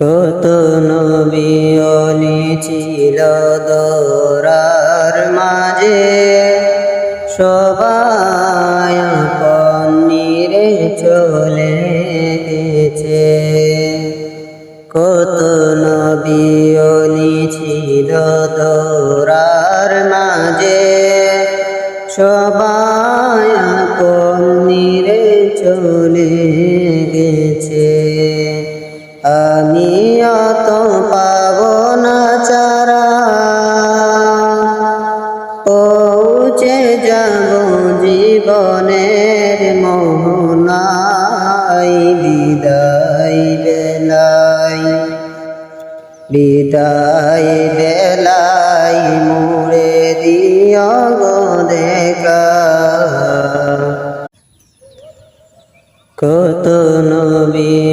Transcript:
কত নবী অলি ছিল দরার মাঝে, সবাই আপন নিরে চলে গেছে। কত নবী অলি ছিল দরার মাঝে, সবাই আপন নিরে চলে গেছে। আমি অত পাব না চারা, পৌঁছে যাব জীবনের মোহনায়। বিদায় বেলায়, বিদায় বেলায় মুড়ে দিও গো দেখা। কত নবী